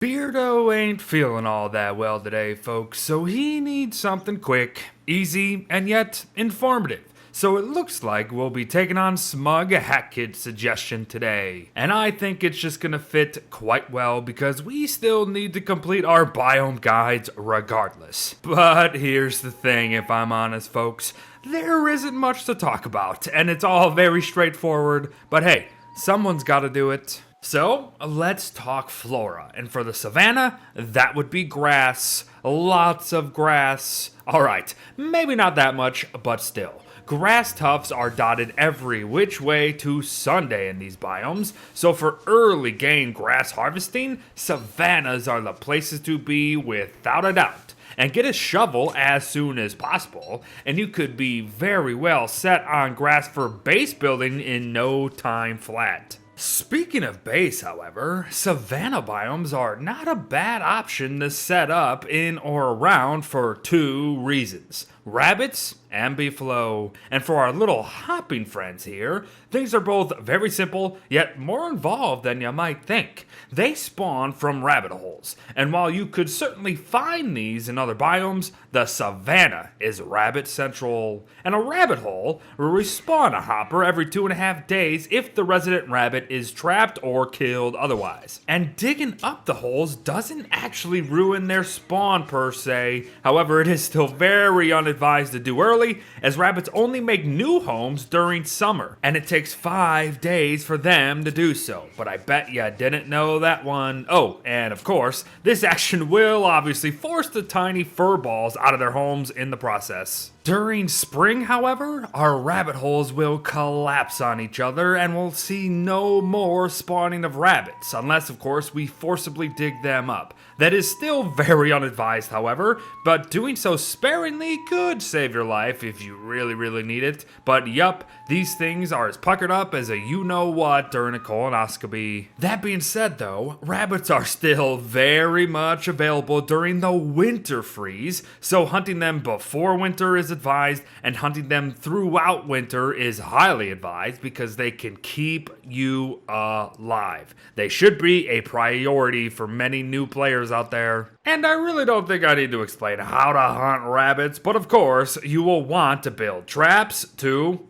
Beardo ain't feeling all that well today, folks, so he needs something quick, easy, and yet informative. So it looks like we'll be taking on Smug Hat Kid's suggestion today. And I think it's just gonna fit quite well because we still need to complete our biome guides regardless. But here's the thing, if I'm honest, folks, there isn't much to talk about, and it's all very straightforward, but hey, someone's gotta do it. So, let's talk flora. And for the savanna, that would be grass. Lots of grass. Alright, maybe not that much, but still. Grass tufts are dotted every which way to Sunday in these biomes, so for early game grass harvesting, savannas are the places to be without a doubt. And get a shovel as soon as possible, and you could be very well set on grass for base building in no time flat. Speaking of base, however, savanna biomes are not a bad option to set up in or around for two reasons: rabbits and beefalo. And for our little hopping friends here, things are both very simple, yet more involved than you might think. They spawn from rabbit holes, and while you could certainly find these in other biomes, the savanna is rabbit central. And a rabbit hole will respawn a hopper every 2.5 days if the resident rabbit is trapped or killed otherwise. And digging up the holes doesn't actually ruin their spawn per se, however it is still very unadvised to do early, as rabbits only make new homes during summer, and it takes 5 days for them to do so. But I bet ya didn't know that one. Oh, and of course, this action will obviously force the tiny fur balls out of their homes in the process. During spring, however, our rabbit holes will collapse on each other and we'll see no more spawning of rabbits, unless of course we forcibly dig them up. That is still very unadvised, however, but doing so sparingly could save your life if you really need it. But yup, these things are as puckered up as a you-know-what during a colonoscopy. That being said though, rabbits are still very much available during the winter freeze, so hunting them before winter is advised, and hunting them throughout winter is highly advised because they can keep you alive. They should be a priority for many new players out there. And I really don't think I need to explain how to hunt rabbits, but of course, you will want to build traps to,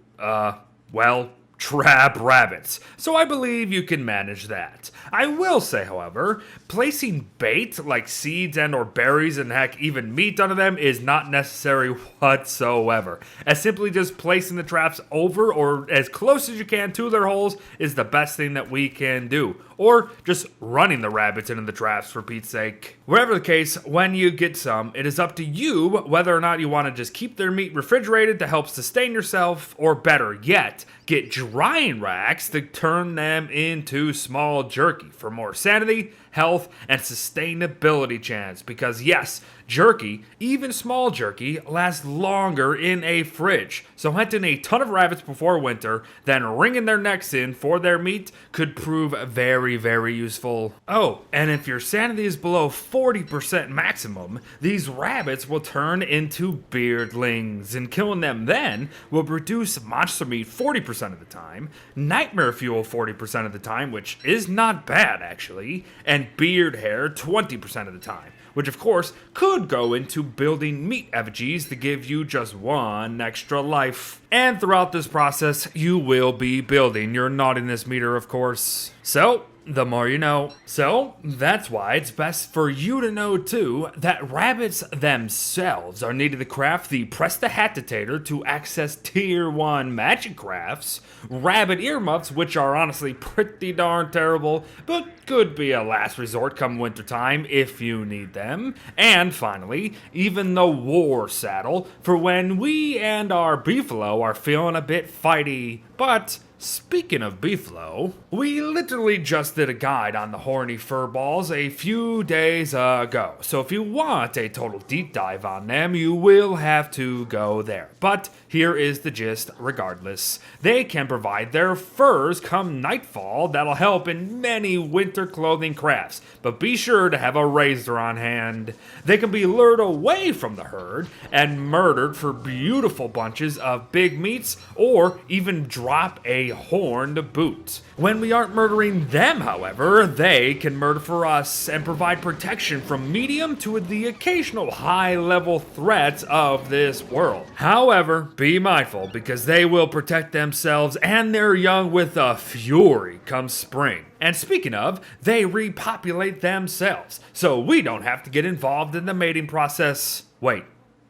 trap rabbits. So I believe you can manage that. I will say, however, placing bait like seeds and or berries and heck even meat under them is not necessary whatsoever, as simply just placing the traps over or as close as you can to their holes is the best thing that we can do, or just running the rabbits into the traps for Pete's sake. Whatever the case, when you get some, it is up to you whether or not you want to just keep their meat refrigerated to help sustain yourself, or better yet, get drying racks to turn them into small jerky for more sanity, health, and sustainability chance. Because yes, jerky, even small jerky, lasts longer in a fridge. So hunting a ton of rabbits before winter, then wringing their necks in for their meat could prove very useful. Oh, and if your sanity is below 40% maximum, these rabbits will turn into beardlings, and killing them then will reduce monster meat 40% of the time, nightmare fuel 40% of the time, which is not bad actually, and beard hair 20% of the time, which of course could go into building meat effigies to give you just one extra life. And throughout this process, you will be building your naughtiness meter, of course. So, the more you know. So, that's why it's best for you to know too that rabbits themselves are needed to craft the Prestihatitator to access tier 1 magic crafts, rabbit earmuffs, which are honestly pretty darn terrible, but could be a last resort come wintertime if you need them, and finally, even the war saddle for when we and our beefalo are feeling a bit fighty. But speaking of beefalo, we literally just did a guide on the horny furballs a few days ago, so if you want a total deep dive on them, you will have to go there. But here is the gist regardless. They can provide their furs come nightfall that'll help in many winter clothing crafts, but be sure to have a razor on hand. They can be lured away from the herd and murdered for beautiful bunches of big meats, or even dry drop a horn to boot. When we aren't murdering them, however, they can murder for us and provide protection from medium to the occasional high-level threats of this world. However, be mindful because they will protect themselves and their young with a fury come spring. And speaking of, they repopulate themselves, so we don't have to get involved in the mating process. Wait,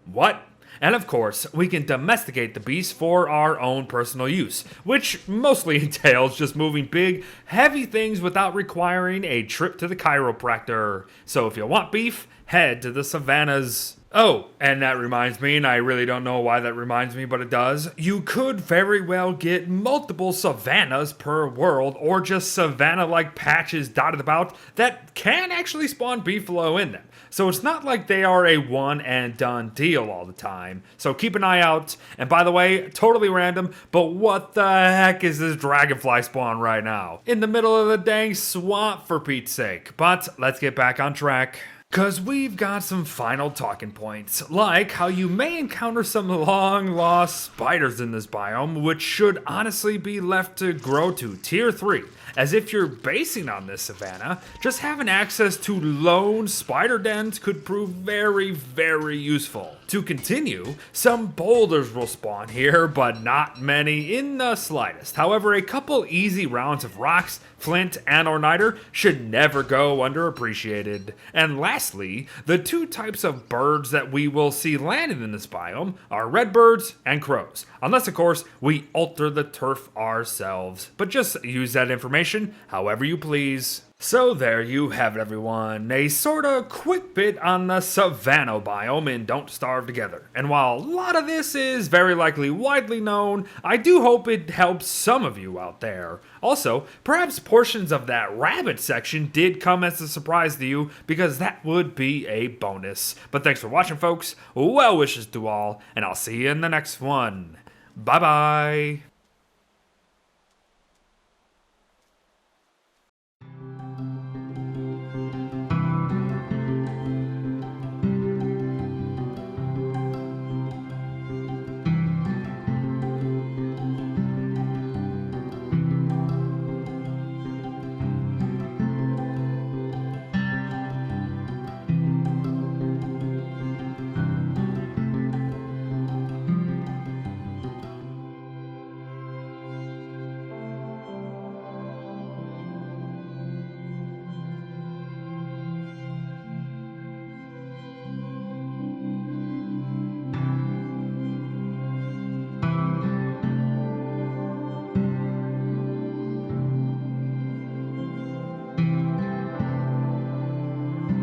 what? And of course, we can domesticate the beast for our own personal use, which mostly entails just moving big, heavy things without requiring a trip to the chiropractor. So if you want beef, head to the savannas. Oh, and that reminds me, and I really don't know why that reminds me, but it does. You could very well get multiple savannas per world, or just savanna-like patches dotted about that can actually spawn beefalo in them. So it's not like they are a one and done deal all the time. So keep an eye out. And by the way, totally random, but what the heck is this dragonfly spawn right now? In the middle of the dang swamp, for Pete's sake. But let's get back on track. Cause we've got some final talking points, like how you may encounter some long lost spiders in this biome, which should honestly be left to grow to tier 3, as if you're basing on this savanna, just having access to lone spider dens could prove very, very useful. To continue, some boulders will spawn here, but not many in the slightest. However, a couple easy rounds of rocks, flint, and or niter should never go underappreciated. And lastly, the two types of birds that we will see landing in this biome are redbirds and crows. Unless, of course, we alter the turf ourselves. But just use that information however you please. So there you have it, everyone. A sorta quick bit on the Savanna biome in Don't Starve Together. And while a lot of this is very likely widely known, I do hope it helps some of you out there. Also, perhaps portions of that rabbit section did come as a surprise to you, because that would be a bonus. But thanks for watching, folks. Well wishes to all, and I'll see you in the next one. Bye-bye.